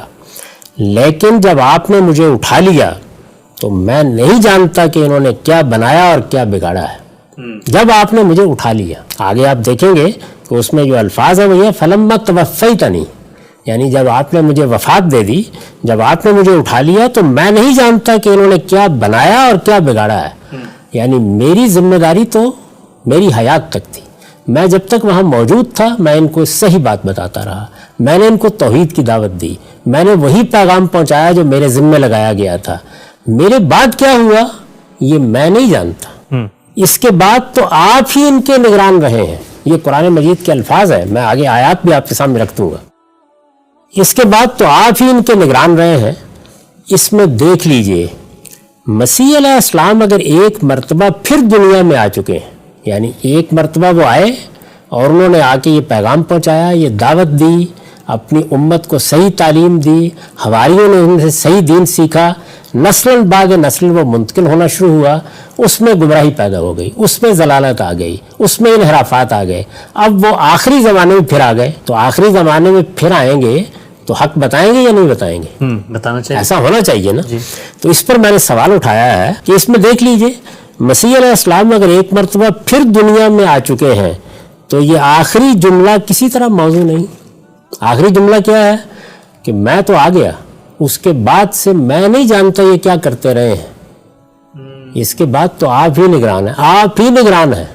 لیکن جب آپ نے مجھے اٹھا لیا تو میں نہیں جانتا کہ انہوں نے کیا بنایا اور کیا بگاڑا ہے۔ جب آپ نے مجھے اٹھا لیا، آگے آپ دیکھیں گے کہ اس میں جو الفاظ ہیں وہ یہ فلما توفیتنی، یعنی جب آپ نے مجھے وفات دے دی، جب آپ نے مجھے اٹھا لیا تو میں نہیں جانتا کہ انہوں نے کیا بنایا اور کیا بگاڑا ہے، یعنی میری ذمہ داری تو میری حیات تک تھی، میں جب تک وہاں موجود تھا میں ان کو صحیح بات بتاتا رہا، میں نے ان کو توحید کی دعوت دی، میں نے وہی پیغام پہنچایا جو میرے ذمہ لگایا گیا تھا، میرے بعد کیا ہوا یہ میں نہیں جانتا، اس کے بعد تو آپ ہی ان کے نگران رہے ہیں، یہ قرآن مجید کے الفاظ ہیں، میں آگے آیات بھی آپ کے سامنے رکھ دوں گا، اس کے بعد تو آپ ہی ان کے نگران رہے ہیں۔ اس میں دیکھ لیجئے مسیح علیہ السلام اگر ایک مرتبہ پھر دنیا میں آ چکے ہیں، یعنی ایک مرتبہ وہ آئے اور انہوں نے آ کے یہ پیغام پہنچایا، یہ دعوت دی، اپنی امت کو صحیح تعلیم دی، حواریوں نے ان سے صحیح دین سیکھا، نسل بعد نسل وہ منتقل ہونا شروع ہوا، اس میں گمراہی پیدا ہو گئی، اس میں ضلالت آ گئی، اس میں انحرافات آ گئے، اب وہ آخری زمانے میں پھر آ گئے، تو آخری زمانے میں پھر آئیں گے تو حق بتائیں گے یا نہیں بتائیں گے؟ بتانا چاہیے، ایسا ہونا چاہیے نا۔ تو اس پر میں نے سوال اٹھایا ہے کہ اس میں دیکھ لیجئے مسیح علیہ السلام اگر ایک مرتبہ پھر دنیا میں آ چکے ہیں تو یہ آخری جملہ کسی طرح موضوع نہیں، آخری جملہ کیا ہے کہ میں تو آ گیا، اس کے بعد سے میں نہیں جانتا یہ کیا کرتے رہے ہیں، اس کے بعد تو آپ ہی نگران ہیں، آپ ہی نگران ہیں۔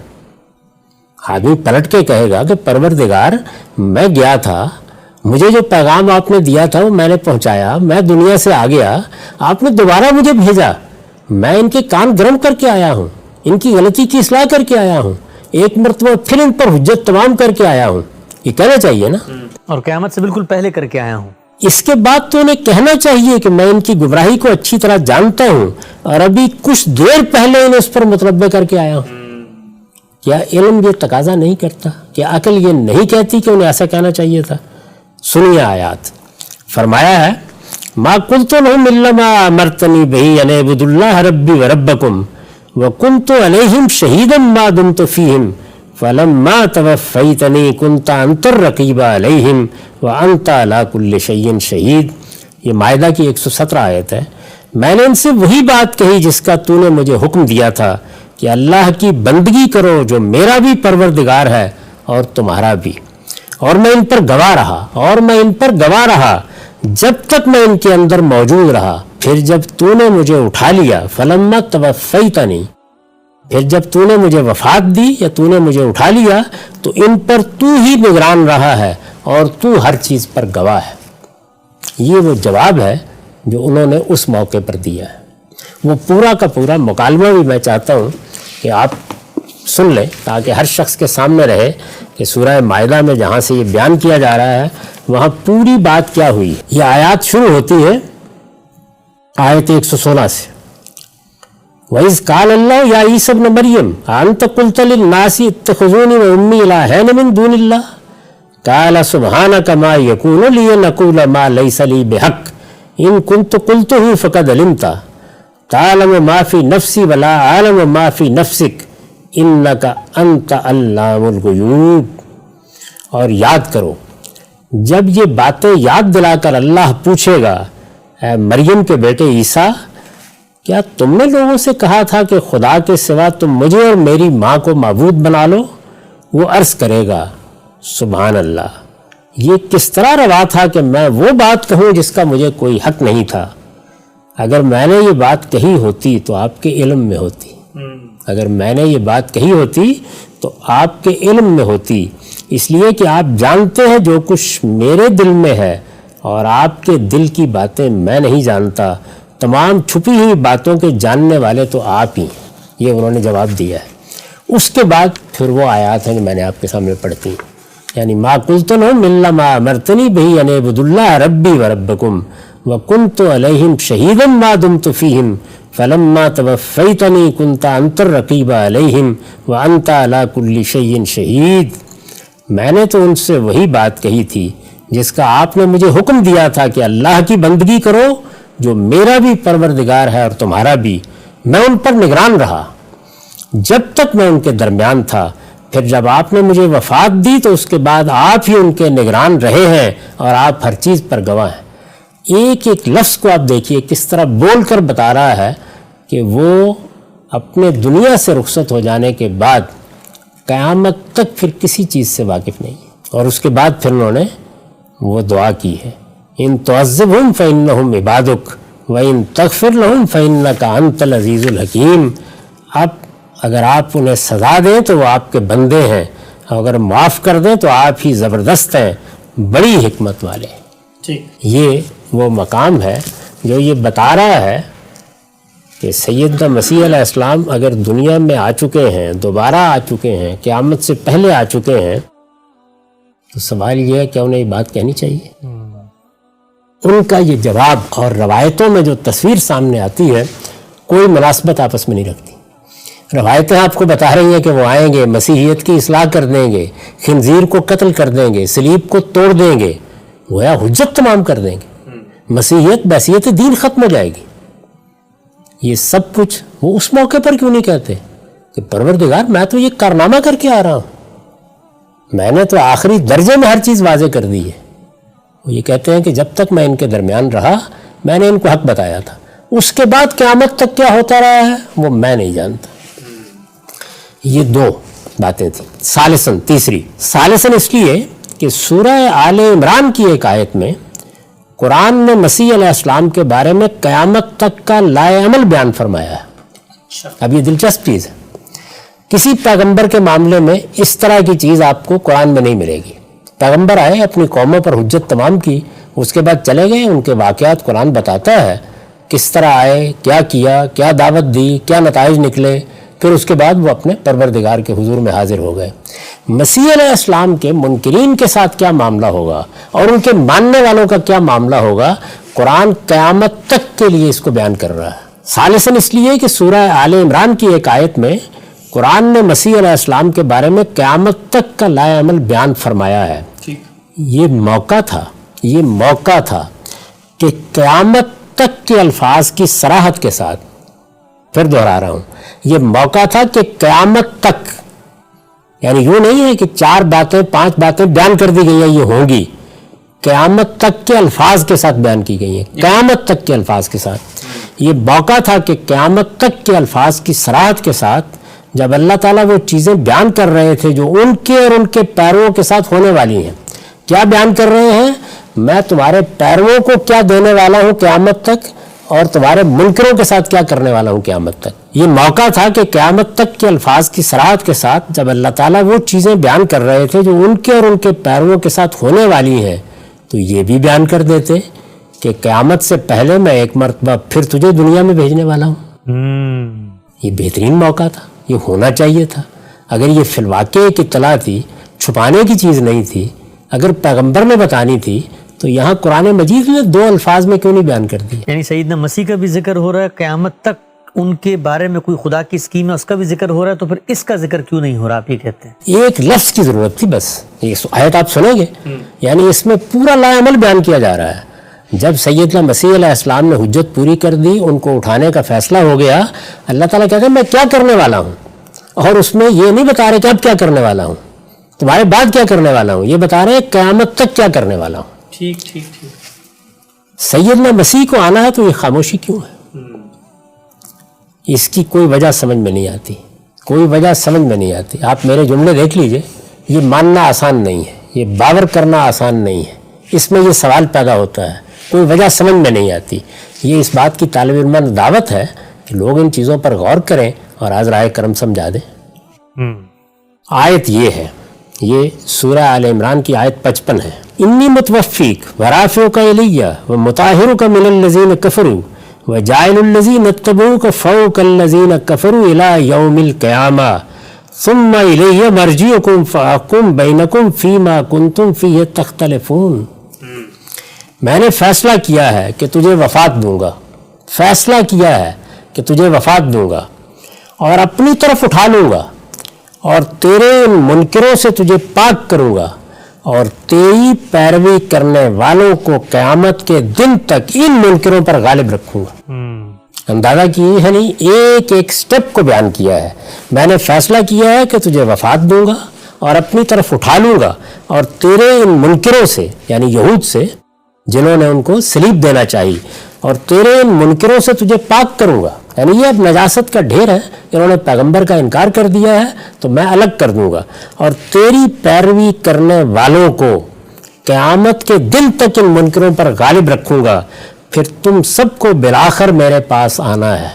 آدمی پلٹ کے کہے گا کہ پروردگار میں گیا تھا، مجھے جو پیغام آپ نے دیا تھا وہ میں نے پہنچایا، میں دنیا سے آ گیا، آپ نے دوبارہ مجھے بھیجا، میں ان کے کان گرم کر کے آیا ہوں، ان کی غلطی کی اصلاح کر کے آیا ہوں، ایک مرتبہ پھر ان پر حجت تمام کر کے آیا ہوں، یہ کہنا چاہیے نا، اور قیامت سے بالکل پہلے کر کے آیا ہوں۔ اس کے بعد تو انہیں کہنا چاہیے کہ میں ان کی گمراہی کو اچھی طرح جانتا ہوں اور ابھی کچھ دیر پہلے انہیں اس پر متنبع کر کے آیا ہوں۔ کیا علم یہ تقاضا نہیں کرتا، کیا عقل یہ نہیں کہتی کہ انہیں ایسا کہنا چاہیے تھا؟ سنیے آیات، فرمایا ہے ما قلت لهم الا ما امرتنی به ان اعبدوا الله ربی وربکم وکنت علیہم شہیدا ما دمت فیہم فلما توفیتنی کنت انت الرقیب علیہم وانت علی کل شیء شہید۔ یہ مائدہ کی 117 آیت ہے۔ میں نے ان سے وہی بات کہی جس کا تو نے مجھے حکم دیا تھا کہ اللہ کی بندگی کرو جو میرا بھی پروردگار ہے اور تمہارا بھی، اور میں ان پر گواہ رہا جب تک میں ان کے اندر موجود رہا، پھر جب تو نے مجھے اٹھا لیا فلما توفیتنی، پھر جب تو نے مجھے وفات دی یا تو نے مجھے اٹھا لیا تو ان پر تو ہی نگران رہا ہے اور تو ہر چیز پر گواہ ہے۔ یہ وہ جواب ہے جو انہوں نے اس موقع پر دیا ہے۔ وہ پورا کا پورا مکالمہ بھی میں چاہتا ہوں کہ آپ سن لیں تاکہ ہر شخص کے سامنے رہے کہ سورہ مائدہ میں جہاں سے یہ بیان کیا جا رہا ہے وہاں پوری بات کیا ہوئی۔ یہ آیات شروع ہوتی ہے آیت 116 سے، وَإِذْ قَالَ اللَّهُ يَا عِيسَى ابْنَ مَرْيَمَ أَأَنْتَ قُلْتَ لِلنَّاسِ اتَّخِذُونِي وَأُمِّيَ إِلَٰهَيْنِ مِن دُونِ اللَّهِ قَالَ سُبْحَانَكَ مَا يَكُونُ لِي أَنْ أَقُولَ مَا لَيْسَ لِي بِحَقٍّ إِن كُنتُ قُلْتُهُ فَقَدْ عَلِمْتَهُ تَعْلَمُ مَا فِي نَفْسِي وَلَا أَعْلَمُ مَا فِي نَفْسِكَ إِنَّكَ أَنْتَ عَلَّامُ الْغُیُوبِ۔ اور یاد کرو جب یہ باتیں یاد دلا کر اللہ پوچھے گا، اے مریم کے بیٹے عیسیٰ، کیا تم نے لوگوں سے کہا تھا کہ خدا کے سوا تم مجھے اور میری ماں کو معبود بنا لو؟ وہ عرض کرے گا سبحان اللہ، یہ کس طرح روا تھا کہ میں وہ بات کہوں جس کا مجھے کوئی حق نہیں تھا۔ اگر میں نے یہ بات کہی ہوتی تو آپ کے علم میں ہوتی، اگر میں نے یہ بات کہی ہوتی تو آپ کے علم میں ہوتی، اس لیے کہ آپ جانتے ہیں جو کچھ میرے دل میں ہے اور آپ کے دل کی باتیں میں نہیں جانتا، تمام چھپی ہوئی باتوں کے جاننے والے تو آپ ہی ہیں۔ یہ انہوں نے جواب دیا ہے۔ اس کے بعد پھر وہ آیات ہیں جو میں نے آپ کے سامنے پڑھتی ہیں، یعنی ما قلت لهم الا ما امرتنی به ان اعبدوا الله ربی وربکم وکنت علیہم شہیدا ما دمت فیہم فلما توفیتنی کنت انت الرقیب علیہم وانت علی کل شیء شہید. میں نے تو ان سے وہی بات کہی تھی جس کا آپ نے مجھے حکم دیا تھا کہ اللہ کی بندگی کرو جو میرا بھی پروردگار ہے اور تمہارا بھی. میں ان پر نگران رہا جب تک میں ان کے درمیان تھا. پھر جب آپ نے مجھے وفات دی تو اس کے بعد آپ ہی ان کے نگران رہے ہیں اور آپ ہر چیز پر گواہ ہیں. ایک ایک لفظ کو آپ دیکھیے کس طرح بول کر بتا رہا ہے کہ وہ اپنے دنیا سے رخصت ہو جانے کے بعد قیامت تک پھر کسی چیز سے واقف نہیں ہے. اور اس کے بعد پھر انہوں نے وہ دعا کی ہے ان تعذبہم فإنہم عبادک وإن تغفر لہم فإنک انت العزیز الحکیم. اب اگر آپ انہیں سزا دیں تو وہ آپ کے بندے ہیں، اگر معاف کر دیں تو آپ ہی زبردست ہیں، بڑی حکمت والے. یہ وہ مقام ہے جو یہ بتا رہا ہے کہ سیدنا مسیح علیہ السلام اگر دنیا میں آ چکے ہیں، دوبارہ آ چکے ہیں، قیامت سے پہلے آ چکے ہیں، تو سوال یہ ہے کہ انہیں یہ بات کہنی چاہیے. ان کا یہ جواب اور روایتوں میں جو تصویر سامنے آتی ہے کوئی مناسبت آپس میں نہیں رکھتی. روایتیں آپ کو بتا رہی ہیں کہ وہ آئیں گے، مسیحیت کی اصلاح کر دیں گے، خنزیر کو قتل کر دیں گے، صلیب کو توڑ دیں گے، گویا حجت تمام کر دیں گے، مسیحیت بحثیت دین ختم ہو جائے گی. یہ سب کچھ وہ اس موقع پر کیوں نہیں کہتے کہ پروردگار میں تو یہ کارنامہ کر کے آ رہا ہوں، میں نے تو آخری درجے میں ہر چیز واضح کر دی ہے. وہ یہ کہتے ہیں کہ جب تک میں ان کے درمیان رہا میں نے ان کو حق بتایا تھا، اس کے بعد قیامت تک کیا ہوتا رہا ہے وہ میں نہیں جانتا. یہ دو باتیں تھیں. ثالثاً تیسری ثالثاً اس لیے کہ سورہ آل عمران کی ایک آیت میں قرآن نے مسیح علیہ السلام کے بارے میں قیامت تک کا لائے عمل بیان فرمایا ہے. اب یہ دلچسپ چیز ہے، کسی پیغمبر کے معاملے میں اس طرح کی چیز آپ کو قرآن میں نہیں ملے گی. پیغمبر آئے، اپنی قوموں پر حجت تمام کی، اس کے بعد چلے گئے، ان کے واقعات قرآن بتاتا ہے کس طرح آئے، کیا کیا، کیا دعوت دی، کیا نتائج نکلے، پھر اس کے بعد وہ اپنے پروردگار کے حضور میں حاضر ہو گئے. مسیح علیہ السلام کے منکرین کے ساتھ کیا معاملہ ہوگا اور ان کے ماننے والوں کا کیا معاملہ ہوگا، قرآن قیامت تک کے لیے اس کو بیان کر رہا ہے. ثالثاً اس لیے کہ سورہ آل عمران کی ایک آیت میں قرآن نے مسیح علیہ السلام کے بارے میں قیامت تک کا لائے عمل بیان فرمایا ہے. یہ موقع تھا کہ قیامت تک کے الفاظ کی صراحت کے ساتھ، پھر دہرا رہا ہوں، یہ موقع تھا کہ قیامت تک، یعنی یوں نہیں ہے کہ 4 باتیں 5 باتیں بیان کر دی گئی ہیں یہ ہوں گی، قیامت تک کے الفاظ کے ساتھ بیان کی گئی ہیں، قیامت تک کے الفاظ کے ساتھ. یہ موقع تھا کہ قیامت تک کے الفاظ کی صراحت کے ساتھ جب اللہ تعالیٰ وہ چیزیں بیان کر رہے تھے جو ان کے اور ان کے پیرووں کے ساتھ ہونے والی ہیں. کیا بیان کر رہے ہیں؟ میں تمہارے پیرووں کو کیا دینے والا ہوں قیامت تک، اور تمہارے منکروں کے ساتھ کیا کرنے والا ہوں قیامت تک. یہ موقع تھا کہ قیامت تک کے الفاظ کی صراحت کے ساتھ جب اللہ تعالیٰ وہ چیزیں بیان کر رہے تھے جو ان کے اور ان کے پیرووں کے ساتھ ہونے والی ہیں، تو یہ بھی بیان کر دیتے کہ قیامت سے پہلے میں ایک مرتبہ پھر تجھے دنیا میں بھیجنے والا ہوں. یہ بہترین موقع تھا، یہ ہونا چاہیے تھا. اگر یہ فی الواقع ایک اطلاع تھی، چھپانے کی چیز نہیں تھی، اگر پیغمبر نے بتانی تھی تو یہاں قرآن مجید نے 2 الفاظ میں کیوں نہیں بیان کر دی؟ یعنی سیدنا مسیح کا بھی ذکر ہو رہا ہے، قیامت تک ان کے بارے میں کوئی خدا کی اسکیم ہے اس کا بھی ذکر ہو رہا ہے، تو پھر اس کا ذکر کیوں نہیں ہو رہا؟ آپ یہ کہتے ہیں ایک لفظ کی ضرورت تھی بس. یہ آیت آپ سنیں گے، یعنی اس میں پورا لائے عمل بیان کیا جا رہا ہے. جب سیدنا مسیح علیہ السلام نے حجت پوری کر دی، ان کو اٹھانے کا فیصلہ ہو گیا، اللہ تعالیٰ کہتے ہیں میں کیا کرنے والا ہوں، اور اس میں یہ نہیں بتا رہے کہ اب کیا کرنے والا ہوں، تمہارے بعد کیا کرنے والا ہوں، یہ بتا رہے ہیں قیامت تک کیا کرنے والا ہوں. ٹھیک. سیدنا مسیح کو آنا ہے تو یہ خاموشی کیوں ہے؟ اس کی کوئی وجہ سمجھ میں نہیں آتی. آپ میرے جملے دیکھ لیجئے، یہ ماننا آسان نہیں ہے، یہ باور کرنا آسان نہیں ہے، اس میں یہ سوال پیدا ہوتا ہے، کوئی وجہ سمجھ میں نہیں آتی. یہ اس بات کی طالب علمانہ دعوت ہے کہ لوگ ان چیزوں پر غور کریں اور عذرائے کرم سمجھا دیں. آیت یہ ہے، یہ سورہ آل عمران کی آیت 55 ہے. انی متوفیک ورافعک الیہ ومطہرک من الذین کفروا وجاعل الذین اتبعوک فوق الذین کفروا الی یوم القیامہ ثم الی مرجعکم فاحکم بینکم فیما کنتم فیہ تختلفون. میں نے فیصلہ کیا ہے کہ تجھے وفات دوں گا، فیصلہ کیا ہے کہ تجھے وفات دوں گا اور اپنی طرف اٹھا لوں گا اور تیرے ان منکروں سے تجھے پاک کروں گا اور تیری پیروی کرنے والوں کو قیامت کے دن تک ان منکروں پر غالب رکھوں گا۔ اندازہ کیے ہے نہیں، ایک ایک سٹیپ کو بیان کیا ہے۔ میں نے فیصلہ کیا ہے کہ تجھے وفات دوں گا اور اپنی طرف اٹھا لوں گا اور تیرے ان منکروں سے یعنی یہود سے جنہوں نے ان کو صلیب دینا چاہی، اور تیرے ان منکروں سے تجھے پاک کروں گا، یعنی یہ اب نجاست کا ڈھیر ہے، انہوں نے پیغمبر کا انکار کر دیا ہے تو میں الگ کر دوں گا، اور تیری پیروی کرنے والوں کو قیامت کے دن تک ان منکروں پر غالب رکھوں گا، پھر تم سب کو بالآخر میرے پاس آنا ہے۔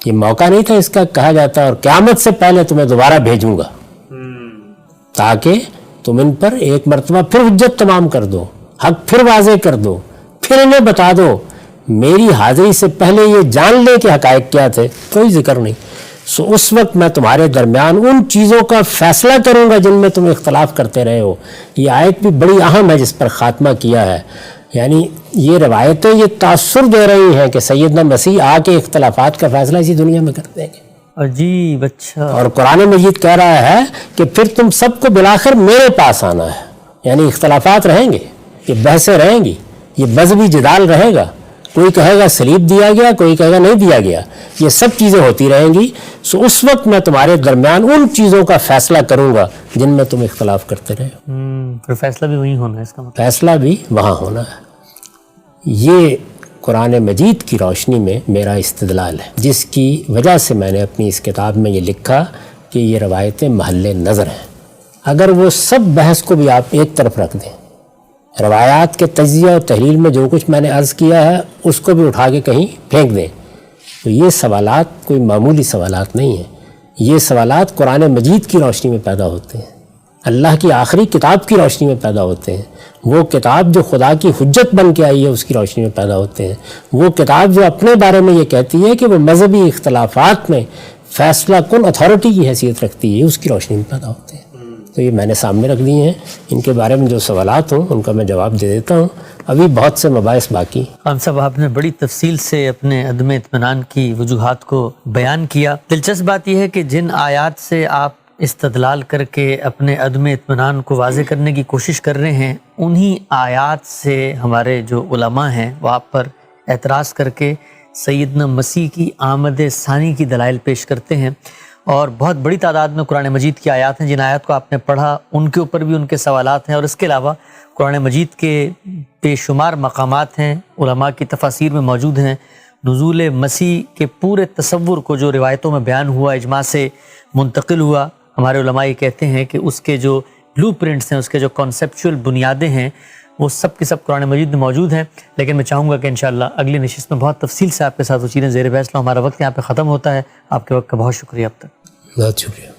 یہ موقع نہیں تھا اس کا، کہا جاتا اور قیامت سے پہلے تمہیں دوبارہ بھیجوں گا تاکہ تم ان پر ایک مرتبہ پھر حجت تمام کر دو، حق پھر واضح کر دو، پھر انہیں بتا دو، میری حاضری سے پہلے یہ جان لے کہ حقائق کیا تھے، کوئی ذکر نہیں۔ سو اس وقت میں تمہارے درمیان ان چیزوں کا فیصلہ کروں گا جن میں تم اختلاف کرتے رہے ہو۔ یہ آیت بھی بڑی اہم ہے جس پر خاتمہ کیا ہے، یعنی یہ روایتیں یہ تاثر دے رہی ہیں کہ سیدنا مسیح آ کے اختلافات کا فیصلہ اسی دنیا میں کر دیں گے۔ عجیب، اچھا۔ اور قرآن مجید کہہ رہا ہے کہ پھر تم سب کو بالآخر میرے پاس آنا ہے، یعنی اختلافات رہیں گے، یہ بحثیں رہیں گی، یہ مذہبی جدال رہے گا، کوئی کہے گا صلیب دیا گیا، کوئی کہے گا نہیں دیا گیا، یہ سب چیزیں ہوتی رہیں گی۔ سو اس وقت میں تمہارے درمیان ان چیزوں کا فیصلہ کروں گا جن میں تم اختلاف کرتے رہے ہو۔ پھر فیصلہ بھی وہیں ہونا ہے، اس کا مطلب فیصلہ بھی وہاں ہونا ہے۔ یہ قرآن مجید کی روشنی میں میرا استدلال ہے، جس کی وجہ سے میں نے اپنی اس کتاب میں یہ لکھا کہ یہ روایتیں محل نظر ہیں۔ اگر وہ سب بحث کو بھی آپ ایک طرف رکھ دیں، روایات کے تجزیہ اور تحلیل میں جو کچھ میں نے عرض کیا ہے اس کو بھی اٹھا کے کہیں پھینک دیں، تو یہ سوالات کوئی معمولی سوالات نہیں ہیں۔ یہ سوالات قرآن مجید کی روشنی میں پیدا ہوتے ہیں، اللہ کی آخری کتاب کی روشنی میں پیدا ہوتے ہیں، وہ کتاب جو خدا کی حجت بن کے آئی ہے اس کی روشنی میں پیدا ہوتے ہیں، وہ کتاب جو اپنے بارے میں یہ کہتی ہے کہ وہ مذہبی اختلافات میں فیصلہ کن اتھارٹی کی حیثیت رکھتی ہے، اس کی روشنی میں پیدا ہوتے ہیں۔ تو یہ میں نے سامنے رکھ دیے ہیں، ان کے بارے میں جو سوالات ہوں ان کا میں جواب دے دیتا ہوں، ابھی بہت سے مباحث باقی۔ خان صاحب، آپ نے بڑی تفصیل سے اپنے عدم اطمینان کی وجوہات کو بیان کیا۔ دلچسپ بات یہ ہے کہ جن آیات سے آپ استدلال کر کے اپنے عدم اطمینان کو واضح کرنے کی کوشش کر رہے ہیں، انہی آیات سے ہمارے جو علماء ہیں وہ آپ پر اعتراض کر کے سیدنا مسیح کی آمد ثانی کی دلائل پیش کرتے ہیں، اور بہت بڑی تعداد میں قرآن مجید کی آیات ہیں۔ جن آیات کو آپ نے پڑھا ان کے اوپر بھی ان کے سوالات ہیں، اور اس کے علاوہ قرآن مجید کے بے شمار مقامات ہیں، علماء کی تفاسیر میں موجود ہیں۔ نزول مسیح کے پورے تصور کو جو روایتوں میں بیان ہوا، اجماع سے منتقل ہوا، ہمارے علماء یہ کہتے ہیں کہ اس کے جو بلو پرنٹس ہیں، اس کے جو کانسیپچول بنیادیں ہیں، وہ سب کے سب قرآن مجید میں موجود ہیں۔ لیکن میں چاہوں گا کہ انشاءاللہ اگلی نشست میں بہت تفصیل سے آپ کے ساتھ وہ چیزیں زیر بحث لوں۔ ہمارا وقت یہاں پہ ختم ہوتا ہے۔ آپ کے وقت کا بہت شکریہ اب تک۔ بہت شکریہ۔